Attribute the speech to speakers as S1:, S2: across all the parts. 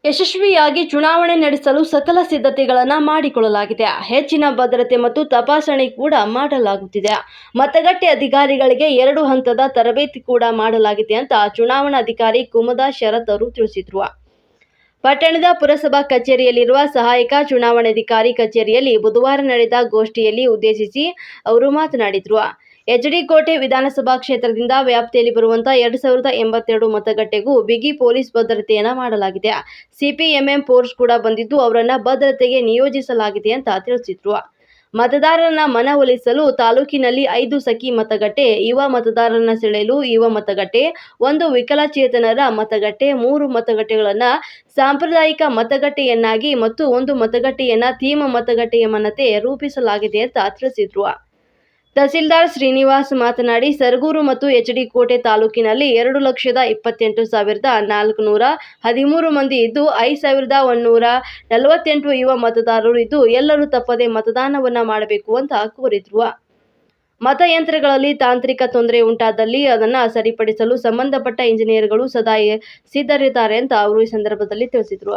S1: ಯಶಸ್ವಿಯಾಗಿ ಚುನಾವಣೆ ನಡೆಸಲು ಸಕಲ ಸಿದ್ಧತೆಗಳನ್ನು ಮಾಡಿಕೊಳ್ಳಲಾಗಿದೆ. ಹೆಚ್ಚಿನ ಭದ್ರತೆ ಮತ್ತು ತಪಾಸಣೆ ಕೂಡ ಮಾಡಲಾಗುತ್ತಿದೆ. ಮತಗಟ್ಟೆ ಅಧಿಕಾರಿಗಳಿಗೆ 2 ಹಂತದ ತರಬೇತಿ ಕೂಡ ಮಾಡಲಾಗಿದೆ ಅಂತ ಚುನಾವಣಾಧಿಕಾರಿ ಕುಮದಾ ಶರತ್ ಅವರು ತಿಳಿಸಿದರು. ಪಟ್ಟಣದ ಪುರಸಭಾ ಕಚೇರಿಯಲ್ಲಿರುವ ಸಹಾಯಕ ಚುನಾವಣಾಧಿಕಾರಿ ಕಚೇರಿಯಲ್ಲಿ ಬುಧವಾರ ನಡೆದ ಗೋಷ್ಠಿಯಲ್ಲಿ ಉದ್ದೇಶಿಸಿ ಅವರು ಮಾತನಾಡಿದರು. ಎಚ್.ಡಿ. ಕೋಟೆ ವಿಧಾನಸಭಾ ಕ್ಷೇತ್ರದಿಂದ ವ್ಯಾಪ್ತಿಯಲ್ಲಿ ಬರುವಂತಹ 2082 ಮತಗಟ್ಟೆಗೂ ಬಿಗಿ ಪೊಲೀಸ್ ಭದ್ರತೆಯನ್ನು ಮಾಡಲಾಗಿದೆ. ಸಿಪಿಎಂಎಂ ಫೋರ್ಸ್ ಕೂಡ ಬಂದಿದ್ದು ಅವರನ್ನ ಭದ್ರತೆಗೆ ನಿಯೋಜಿಸಲಾಗಿದೆ ಅಂತ ತಿಳಿಸಿದ್ರು. ಮತದಾರರನ್ನ ಮನವೊಲಿಸಲು ತಾಲೂಕಿನಲ್ಲಿ 5 ಸಖಿ ಮತಗಟ್ಟೆ, ಯುವ ಮತದಾರರನ್ನ ಸೆಳೆಯಲು ಯುವ ಮತಗಟ್ಟೆ, 1 ವಿಕಲಚೇತನರ ಮತಗಟ್ಟೆ, 3 ಮತಗಟ್ಟೆಗಳನ್ನು ಸಾಂಪ್ರದಾಯಿಕ ಮತಗಟ್ಟೆಯನ್ನಾಗಿ ಮತ್ತು 1 ಮತಗಟ್ಟೆಯನ್ನ ಥೀಮ್ ಮತಗಟ್ಟೆಯನ್ನಂತೆ ರೂಪಿಸಲಾಗಿದೆ ಅಂತ ತಿಳಿಸಿದ್ರು. ತಹಸೀಲ್ದಾರ್ ಶ್ರೀನಿವಾಸ್ ಮಾತನಾಡಿ, ಸರಗೂರು ಮತ್ತು ಎಚ್.ಡಿ. ಕೋಟೆ ತಾಲೂಕಿನಲ್ಲಿ 2,28,413 ಮಂದಿ ಇದ್ದು 5,148 ಯುವ ಮತದಾರರು ಇದ್ದು ಎಲ್ಲರೂ ತಪ್ಪದೆ ಮತದಾನವನ್ನ ಮಾಡಬೇಕು ಅಂತ ಕೋರಿದ್ರು. ಮತಯಂತ್ರಗಳಲ್ಲಿ ತಾಂತ್ರಿಕ ತೊಂದರೆ ಉಂಟಾದಲ್ಲಿ ಅದನ್ನು ಸರಿಪಡಿಸಲು ಸಂಬಂಧಪಟ್ಟ ಇಂಜಿನಿಯರ್ಗಳು ಸದಾ ಸಿದ್ಧರಿದ್ದಾರೆ ಅಂತ ಅವರು ಈ ಸಂದರ್ಭದಲ್ಲಿ ತಿಳಿಸಿದರು.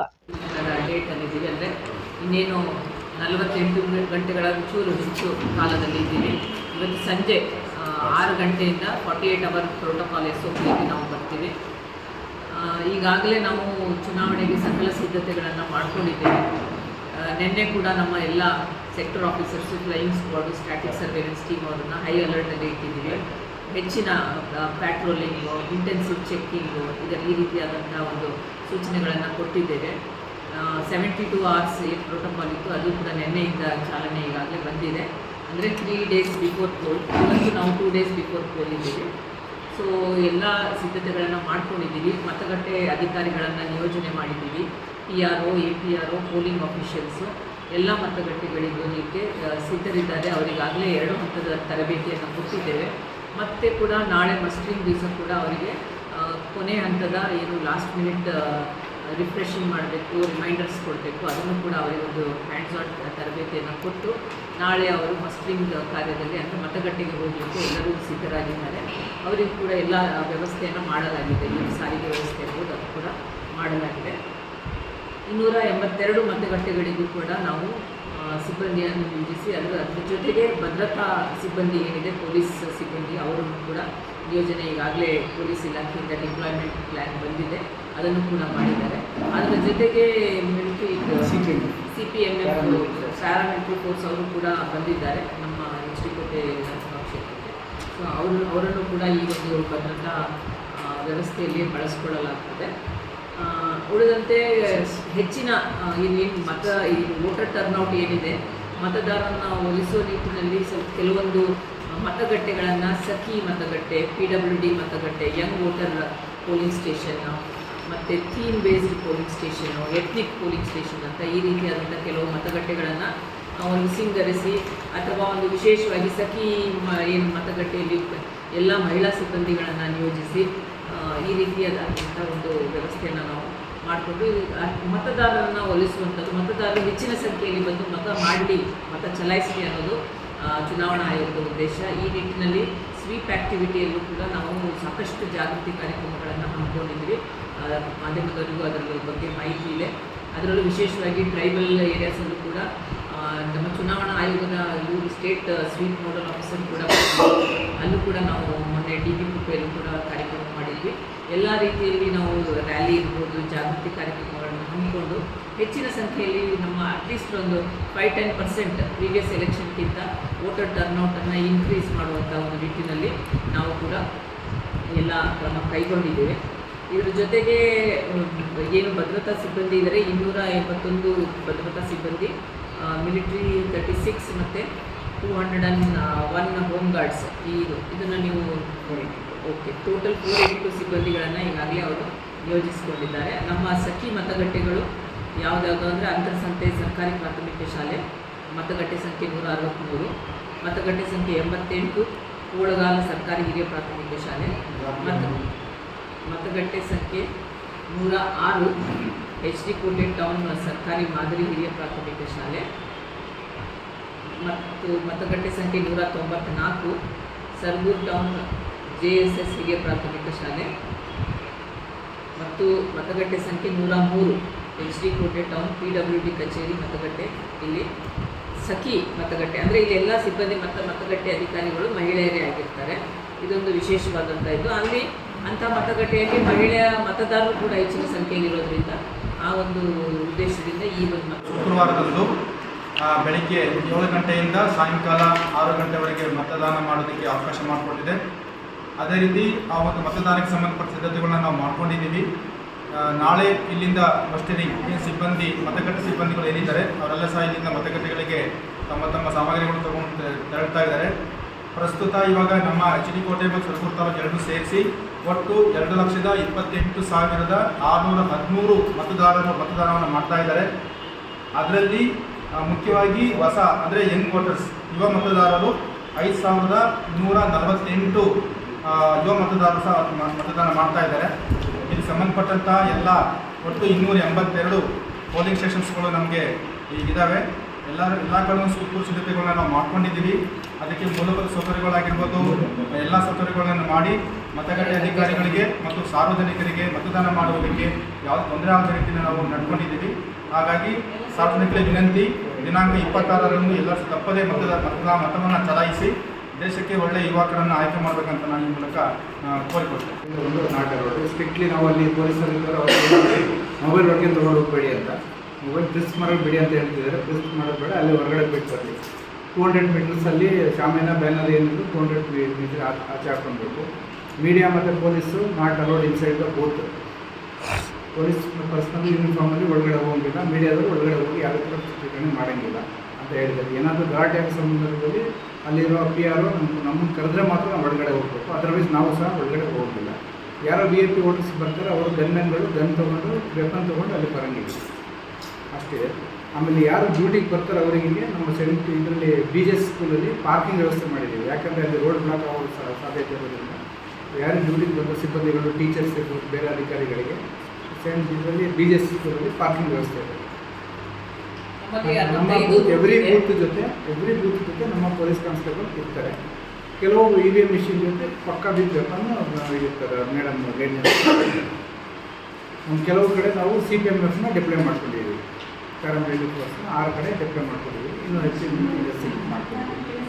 S2: ಇನ್ನೇನು 48 ಗಂಟೆಗಳ ಚೂರು ಹೆಚ್ಚು ಕಾಲದಲ್ಲಿ ಇದ್ದೀವಿ. ಇವತ್ತು ಸಂಜೆ 6 ಗಂಟೆಯಿಂದ 48 ಅವರ್ ಪ್ರೋಟೋಕಾಲ್ SOPಗೆ ನಾವು ಬರ್ತೀವಿ. ಈಗಾಗಲೇ ನಾವು ಚುನಾವಣೆಗೆ ಸಕಲ ಸಿದ್ಧತೆಗಳನ್ನು ಮಾಡ್ಕೊಂಡಿದ್ದೇವೆ. ನಿನ್ನೆ ಕೂಡ ನಮ್ಮ ಎಲ್ಲ sector officers, flying squad, static surveillance team ಅವರನ್ನು ಹೈ ಅಲರ್ಟಲ್ಲಿ ಇಟ್ಟಿದ್ದೀವಿ. ಹೆಚ್ಚಿನ ಪ್ಯಾಟ್ರೋಲಿಂಗು, ಇಂಟೆನ್ಸಿವ್ ಚೆಕ್ಕಿಂಗು ಈ ರೀತಿಯಾದಂಥ ಒಂದು ಸೂಚನೆಗಳನ್ನು ಕೊಟ್ಟಿದ್ದೇವೆ. 72 hours ಪ್ರೋಟೋಕಾಲ್ ಇತ್ತು, ಅದು ಕೂಡ ನಿನ್ನೆಯಿಂದ ಚಾಲನೆ ಈಗಾಗಲೇ ಬಂದಿದೆ. ಅಂದರೆ 3 days ಬಿಫೋರ್ ಪೋಲ್, ಇವತ್ತು ನಾವು 2 days ಬಿಫೋರ್ ಪೋಲ್ ಇದ್ದೀವಿ. ಸೊ ಎಲ್ಲ ಸಿದ್ಧತೆಗಳನ್ನು ಮಾಡ್ಕೊಂಡಿದ್ದೀವಿ. ಮತಗಟ್ಟೆ ಅಧಿಕಾರಿಗಳನ್ನು ನಿಯೋಜನೆ ಮಾಡಿದ್ದೀವಿ. PRO, APRO, ಪೋಲಿಂಗ್ ಆಫೀಷಿಯಲ್ಸು ಎಲ್ಲ ಮತಗಟ್ಟೆಗಳಿಗೂ ಇದಕ್ಕೆ ಸಿದ್ಧರಿದ್ದಾರೆ. ಅವರಿಗಾಗಲೇ 2 ಹಂತದ ತರಬೇತಿಯನ್ನು ಕೊಟ್ಟಿದ್ದೇವೆ. ಮತ್ತು ಕೂಡ ನಾಳೆ ಮಸ್ಟ್ರಿಂಗ್ ದಿವಸ ಕೂಡ ಅವರಿಗೆ ಕೊನೆ ಹಂತದ ಏನು ಲಾಸ್ಟ್ ಮಿನಿಟ್ ರಿಫ್ರೆಶಿಂಗ್ ಮಾಡಬೇಕು, ರಿಮೈಂಡರ್ಸ್ ಕೊಡಬೇಕು, ಅದನ್ನು ಕೂಡ ಅವರಿಗೊಂದು ಹ್ಯಾಂಡ್ಸ್ ಆನ್ ತರಬೇತಿಯನ್ನು ಕೊಟ್ಟು ನಾಳೆ ಅವರು ಮಸ್ಟ್ರಿಂಗ್ ಕಾರ್ಯದಲ್ಲಿ ಅಂದರೆ ಮತಗಟ್ಟೆಗೆ ಹೋಗಲಿಕ್ಕೆ ಎಲ್ಲರೂ ಸಿದ್ಧರಾಗಿದ್ದಾರೆ. ಅವರಿಗೂ ಕೂಡ ಎಲ್ಲ ವ್ಯವಸ್ಥೆಯನ್ನು ಮಾಡಲಾಗಿದೆ. ಈ ಸಾರಿಗೆ ವ್ಯವಸ್ಥೆ ಇರ್ಬೋದು, ಅದು ಕೂಡ ಮಾಡಲಾಗಿದೆ. 282 ಮತಗಟ್ಟೆಗಳಿಗೂ ಕೂಡ ನಾವು ಸಿಬ್ಬಂದಿಯನ್ನು ನಿಯೋಜಿಸಿ ಅದರ ಜೊತೆಗೆ ಭದ್ರತಾ ಸಿಬ್ಬಂದಿ ಏನಿದೆ, ಪೊಲೀಸ್ ಸಿಬ್ಬಂದಿ ಅವರನ್ನು ಕೂಡ ನಿಯೋಜನೆ ಈಗಾಗಲೇ ಪೊಲೀಸ್ ಇಲಾಖೆಯಿಂದ ಡಿಪ್ಲಾಯ್ಮೆಂಟ್ ಪ್ಲ್ಯಾನ್ ಬಂದಿದೆ, ಅದನ್ನು ಕೂಡ ಮಾಡಿದ್ದಾರೆ. ಅದರ ಜೊತೆಗೆ ಮಿಲಿಟರಿ CPMF ಪ್ಯಾರಾಮಿಲಿಟರಿ ಫೋರ್ಸ್ ಅವರು ಕೂಡ ಬಂದಿದ್ದಾರೆ ನಮ್ಮ ಎಚ್.ಡಿ. ಕೋಟೆ ವಿಧಾನಸಭಾ ಕ್ಷೇತ್ರಕ್ಕೆ. ಸೊ ಅವರನ್ನು ಕೂಡ ಈ ಒಂದು ಭದ್ರತಾ ವ್ಯವಸ್ಥೆಯಲ್ಲಿ ಬಳಸ್ಕೊಳ್ಳಲಾಗ್ತದೆ. ಉಳಿದಂತೆ ಹೆಚ್ಚಿನ ಈ ವೋಟರ್ ಟರ್ನ್ಔಟ್ ಏನಿದೆ, ಮತದಾರರನ್ನು ಒಲಿಸುವ ನಿಟ್ಟಿನಲ್ಲಿ ಕೆಲವೊಂದು ಮತಗಟ್ಟೆಗಳನ್ನು ಸಖಿ ಮತಗಟ್ಟೆ, PWD ಮತಗಟ್ಟೆ, ಯಂಗ್ ವೋಟರ್ ಪೋಲಿಂಗ್ ಸ್ಟೇಷನ್ನು ಮತ್ತು theme based polling station, ethnic polling station ಅಂತ ಈ ರೀತಿಯಾದಂಥ ಕೆಲವು ಮತಗಟ್ಟೆಗಳನ್ನು ಒಂದು ಸಿಂಗರಿಸಿ ಅಥವಾ ಒಂದು ವಿಶೇಷವಾಗಿ ಸಖಿ ಏನು ಮತಗಟ್ಟೆಯಲ್ಲಿ ಎಲ್ಲ ಮಹಿಳಾ ಸಿಬ್ಬಂದಿಗಳನ್ನು ನಿಯೋಜಿಸಿ ಈ ರೀತಿಯಾದಂಥ ಒಂದು ವ್ಯವಸ್ಥೆಯನ್ನು ನಾವು ಮಾಡಿಕೊಂಡು ಮತದಾರರನ್ನು ಒಲಿಸುವಂಥದ್ದು, ಮತದಾರರು ಹೆಚ್ಚಿನ ಸಂಖ್ಯೆಯಲ್ಲಿ ಬಂದು ಮತ ಮಾಡಲಿ, ಮತ ಚಲಾಯಿಸಲಿ ಅನ್ನೋದು ಚುನಾವಣಾ ಆಯೋಗದ ಉದ್ದೇಶ. ಈ ನಿಟ್ಟಿನಲ್ಲಿ ಸ್ವೀಪ್ ಆ್ಯಕ್ಟಿವಿಟಿಯಲ್ಲೂ ಕೂಡ ನಾವು ಸಾಕಷ್ಟು ಜಾಗೃತಿ ಕಾರ್ಯಕ್ರಮಗಳನ್ನು ಹಮ್ಮಿಕೊಂಡಿದ್ದೀವಿ. ಮಾಧ್ಯಮದವರಿಗೂ ಅದರ ಬಗ್ಗೆ ಮಾಹಿತಿ ಇದೆ. ಅದರಲ್ಲೂ ವಿಶೇಷವಾಗಿ ಟ್ರೈಬಲ್ ಏರಿಯಾಸಲ್ಲೂ ಕೂಡ ನಮ್ಮ ಚುನಾವಣಾ ಆಯೋಗದ ಇವರು ಸ್ಟೇಟ್ ಸ್ವೀಪ್ ನೋಡಲ್ ಆಫೀಸರ್ ಕೂಡ ಅಲ್ಲೂ ಕೂಡ ನಾವು ಮೊನ್ನೆ DB ಕುಪ್ಪೆಯಲ್ಲೂ ಕೂಡ ಕಾರ್ಯಕ್ರಮ ಮಾಡಿದ್ವಿ. ಎಲ್ಲ ರೀತಿಯಲ್ಲಿ ನಾವು ರ್ಯಾಲಿ ಇರ್ಬೋದು, ಜಾಗೃತಿ ಕಾರ್ಯಕ್ರಮಗಳನ್ನು ಹಮ್ಮಿಕೊಂಡು ಹೆಚ್ಚಿನ ಸಂಖ್ಯೆಯಲ್ಲಿ ನಮ್ಮ ಅಟ್ಲೀಸ್ಟ್ ಒಂದು 5-10% ಪ್ರೀವಿಯಸ್ ಎಲೆಕ್ಷನ್ಗಿಂತ ವೋಟರ್ ಟರ್ನ್ಔಟನ್ನು ಇನ್ಕ್ರೀಸ್ ಮಾಡುವಂಥ ಒಂದು ನಿಟ್ಟಿನಲ್ಲಿ ನಾವು ಕೂಡ ಎಲ್ಲ ಕ್ರಮ ಕೈಗೊಂಡಿದ್ದೇವೆ. ಇದರ ಜೊತೆಗೆ ಏನು ಭದ್ರತಾ ಸಿಬ್ಬಂದಿ ಇದ್ದಾರೆ, 281 ಭದ್ರತಾ ಸಿಬ್ಬಂದಿ, ಮಿಲಿಟ್ರಿ 36 ಮತ್ತು 201 ಹೋಮ್ ಗಾರ್ಡ್ಸ್. ಇದನ್ನು ನೀವು ಓಕೆ, ಟೋಟಲ್ 482 ಸಿಬ್ಬಂದಿಗಳನ್ನು ಈಗಾಗಲೇ ಅವರು ನಿಯೋಜಿಸಿಕೊಂಡಿದ್ದಾರೆ. ನಮ್ಮ ಸಖಿ ಮತಗಟ್ಟೆಗಳು ಯಾವುದ್ಯಾವುದು ಅಂದರೆ ಅಂತರ್ಸಂತೆ ಸರ್ಕಾರಿ ಪ್ರಾಥಮಿಕ ಶಾಲೆ, ಮತಗಟ್ಟೆ ಸಂಖ್ಯೆ 163, ಮತಗಟ್ಟೆ ಸಂಖ್ಯೆ 88 ಕೋಳಗಾಲ ಸರ್ಕಾರಿ ಹಿರಿಯ ಪ್ರಾಥಮಿಕ ಶಾಲೆ, ಮತಗಟ್ಟೆ ಸಂಖ್ಯೆ 106 ಎಚ್.ಡಿ. ಕೋಟೆ ಟೌನ್ ಸರ್ಕಾರಿ ಮಾದರಿ ಹಿರಿಯ ಪ್ರಾಥಮಿಕ ಶಾಲೆ, ಮತ್ತು ಮತಗಟ್ಟೆ ಸಂಖ್ಯೆ 194 ಸರಗೂರು ಟೌನ್ JSS ಹಿರಿಯ ಪ್ರಾಥಮಿಕ ಶಾಲೆ, ಮತ್ತು ಮತಗಟ್ಟೆ ಸಂಖ್ಯೆ 103 HD ಕೋಟೆ ಟೌನ್ PWD ಕಚೇರಿ ಮತಗಟ್ಟೆ, ಇಲ್ಲಿ ಸಖಿ ಮತಗಟ್ಟೆ, ಅಂದರೆ ಇಲ್ಲಿ ಎಲ್ಲ ಸಿಬ್ಬಂದಿ ಮತಗಟ್ಟೆ ಅಧಿಕಾರಿಗಳು ಮಹಿಳೆಯರೇ ಆಗಿರ್ತಾರೆ. ಇದೊಂದು ವಿಶೇಷವಾದಂಥ ಇದು. ಅಲ್ಲಿ ಅಂಥ ಮತಗಟ್ಟೆಯಲ್ಲಿ ಮಹಿಳೆಯ ಮತದಾರರು ಕೂಡ ಹೆಚ್ಚಿನ ಸಂಖ್ಯೆಯಲ್ಲಿರೋದ್ರಿಂದ ಆ ಒಂದು ಉದ್ದೇಶದಿಂದ ಈ ಒಂದು
S3: ಶುಕ್ರವಾರದಂದು ಬೆಳಿಗ್ಗೆ 7 ಗಂಟೆಯಿಂದ ಸಾಯಂಕಾಲ 6 ಗಂಟೆವರೆಗೆ ಮತದಾನ ಮಾಡೋದಕ್ಕೆ ಅವಕಾಶ ಮಾಡಿಕೊಂಡಿದೆ. ಅದೇ ರೀತಿ ಆ ಒಂದು ಮತದಾನಕ್ಕೆ ಸಂಬಂಧಪಟ್ಟ ಸಿದ್ಧತೆಗಳನ್ನ ನಾವು ಮಾಡ್ಕೊಂಡಿದ್ದೀವಿ. ನಾಳೆ ಇಲ್ಲಿಂದ ಮಸ್ಟರಿಂಗ್ ಸಿಬ್ಬಂದಿ ಮತಗಟ್ಟೆ ಸಿಬ್ಬಂದಿಗಳು ಏನಿದ್ದಾರೆ ಅವರೆಲ್ಲ ಸಹ ಇಲ್ಲಿಂದ ಮತಗಟ್ಟೆಗಳಿಗೆ ತಮ್ಮ ಸಾಮಗ್ರಿಗಳು ತಗೊಂಡು ತೆರಳ್ತಾ ಇದ್ದಾರೆ. ಪ್ರಸ್ತುತ ಇವಾಗ ನಮ್ಮ HD ಕೋಟೆ ಮತ್ತು ಸರಕೂರು ತಾಲೂಕು ಎರಡೂ ಸೇರಿಸಿ ಒಟ್ಟು 2,28,613 ಮತದಾರರು ಮತದಾನವನ್ನು ಮಾಡ್ತಾ ಇದ್ದಾರೆ. ಅದರಲ್ಲಿ ಮುಖ್ಯವಾಗಿ ಹೊಸ ಅಂದರೆ ಯಂಗ್ ವೋಟರ್ಸ್ ಯುವ ಮತದಾರರು 5,148 ಯುವ ಮತದಾರರು ಸಹ ಮತದಾನ ಮಾಡ್ತಾ ಇದ್ದಾರೆ. ಇದಕ್ಕೆ ಸಂಬಂಧಪಟ್ಟಂಥ ಎಲ್ಲ ಒಟ್ಟು 282 ಪೋಲಿಂಗ್ ಸ್ಟೇಷನ್ಸ್ಗಳು ನಮಗೆ ಈಗಿದ್ದಾವೆ. ಎಲ್ಲ ಕಡೆ ಪೂರ್ವ ಸಿದ್ಧತೆಗಳನ್ನ ನಾವು ಮಾಡ್ಕೊಂಡಿದ್ದೀವಿ. ಅದಕ್ಕೆ ಮೂಲಭೂತ ಸೌಕರ್ಯಗಳಾಗಿರ್ಬೋದು ಎಲ್ಲ ಸೌಕರ್ಯಗಳನ್ನು ಮಾಡಿ ಮತಗಟ್ಟೆ ಅಧಿಕಾರಿಗಳಿಗೆ ಮತ್ತು ಸಾರ್ವಜನಿಕರಿಗೆ ಮತದಾನ ಮಾಡುವುದಕ್ಕೆ ಯಾವುದೇ ತೊಂದರೆ ಆಗದ ರೀತಿಯಲ್ಲಿ ನಾವು ನಡ್ಕೊಂಡಿದ್ದೀವಿ. ಹಾಗಾಗಿ ಸಾರ್ವಜನಿಕರಿಗೆ ವಿನಂತಿ, ದಿನಾಂಕ 26ರಂದು ಎಲ್ಲರೂ ತಪ್ಪದೇ ಮತವನ್ನು ಚಲಾಯಿಸಿ ದೇಶಕ್ಕೆ ಒಳ್ಳೆಯ ಯುವಕರನ್ನು ಆಯ್ಕೆ ಮಾಡಬೇಕಂತ ನಾನು ಈ ಮೂಲಕ ಕೋರಿಕೊಳ್ತೇನೆ.
S4: ಒಂದು ನಾಟಕ ಸ್ಟ್ರಿಕ್ಟ್ಲಿ ನಾವು ಅಲ್ಲಿ ಪೊಲೀಸರಿದ್ದಾರೆ ಮೊಬೈಲ್ ಒಟ್ಟಿಗೆ ತೊಗೊಂಡು ಹೋಗಬೇಡಿ ಅಂತ, ಮೊಬೈಲ್ ಪ್ರೆಸ್ ಮಾಡಬೇಡಿ ಅಂತ ಹೇಳ್ತಿದ್ದಾರೆ. ಪ್ರೆಸ್ ಮಾಡೋದು ಬೇಡ, ಅಲ್ಲಿ ಹೊರಗಡೆ ಬಿಟ್ಟು ಬರಲಿ. 200 ಮೀಟರ್ಸಲ್ಲಿ ಶಾಮಿಯಾನ ಬ್ಯಾನರ್ ಏನಿದ್ರು 200 ಮೀಟರ್ ಆಚೆ ಹಾಕ್ಕೊಳ್ಬೇಕು. ಮೀಡಿಯಾ ಮತ್ತು police not allowed inside the booth. Police personnel ಯೂನಿಫಾರ್ಮಲ್ಲಿ ಒಳಗಡೆ ಹೋಗೋಂಗಿಲ್ಲ, ಮೀಡಿಯಾದವರು ಒಳಗಡೆ ಹೋಗಿ ಯಾರ ಥರ ಚಿತ್ರೀಕರಣೆ ಮಾಡೋಂಗಿಲ್ಲ ಅಂತ ಹೇಳಿದ್ದಾರೆ. ಏನಾದರೂ ಗಲಾಟೆ ಆಗೋ ಸಂದರ್ಭದಲ್ಲಿ ಅಲ್ಲಿರೋ PR ನಮ್ಮನ್ನು ಕರೆದ್ರೆ ಮಾತ್ರ ನಾವು ಒಳಗಡೆ ಹೋಗಬೇಕು, ಅದರ್ವೈಸ್ ನಾವು ಸಹ ಒಳಗಡೆ ಹೋಗೋದಿಲ್ಲ. ಯಾರೋ VIP ವೋಟರ್ಸ್ ಬರ್ತಾರೆ, ಅವರು ಗನ್ಮೆನ್ಗಳು ಗನ್ ತೊಗೊಂಡು ವೆಪನ್ ತೊಗೊಂಡು ಅಲ್ಲಿ ಬರೋಂಗಿಲ್ಲ, ಅಷ್ಟೇ. ಆಮೇಲೆ ಯಾರು ಡ್ಯೂಟಿಗೆ ಬರ್ತಾರೆ ಅವರಿಗೆ ನಮ್ಮ ಇದರಲ್ಲಿ BJS ಸ್ಕೂಲಲ್ಲಿ ಪಾರ್ಕಿಂಗ್ ವ್ಯವಸ್ಥೆ ಮಾಡಿದ್ದೀವಿ. ಯಾಕಂದರೆ ಅಲ್ಲಿ ರೋಡ್ ಬ್ಲಾಕ್ ಆಗೋ ಸಾಧ್ಯತೆ ಇರೋದ್ರಿಂದ ಯಾರು ಡ್ಯೂಟಿಗೆ ಬಂದ ಸಿಬ್ಬಂದಿಗಳು, ಟೀಚರ್ಸ್ ಇರ್ಬೋದು, ಬೇರೆ ಅಧಿಕಾರಿಗಳಿಗೆ ಇದರಲ್ಲಿ BJS ಸ್ಕೂಲಲ್ಲಿ ಪಾರ್ಕಿಂಗ್ ವ್ಯವಸ್ಥೆ ಇದೆ. ನಮ್ಮ ಬೂತ್ ಎವ್ರಿ ಬೂತ್ ಜೊತೆ ನಮ್ಮ ಪೊಲೀಸ್ ಕಾನ್ಸ್ಟೇಬಲ್ ಇರ್ತಾರೆ. ಕೆಲವು EVM ಮಿಷಿನ್ ಜೊತೆ ಪಕ್ಕ ಬಿದ್ದು ವೆಪನ್ ಇರ್ತಾರೆ ಮೇಡಮ್ ಗೈಡ್ನೆಸ್. ಕೆಲವು ಕಡೆ ನಾವು CPMFನ ಡಿಪ್ಲೈ ಮಾಡ್ಕೊಂಡಿದ್ದೀವಿ, ಪ್ಯಾರಾಮಿಲಿಟರಿ ಫೋರ್ಸ್ನ 6 ಕಡೆ ಡಿಪ್ಲೈ ಮಾಡ್ಕೊಂಡಿದ್ದೀವಿ. ಇನ್ನೂ ಹೆಚ್ಚಿನ ಮಾಡ್ಕೊಂಡಿದ್ದೀವಿ.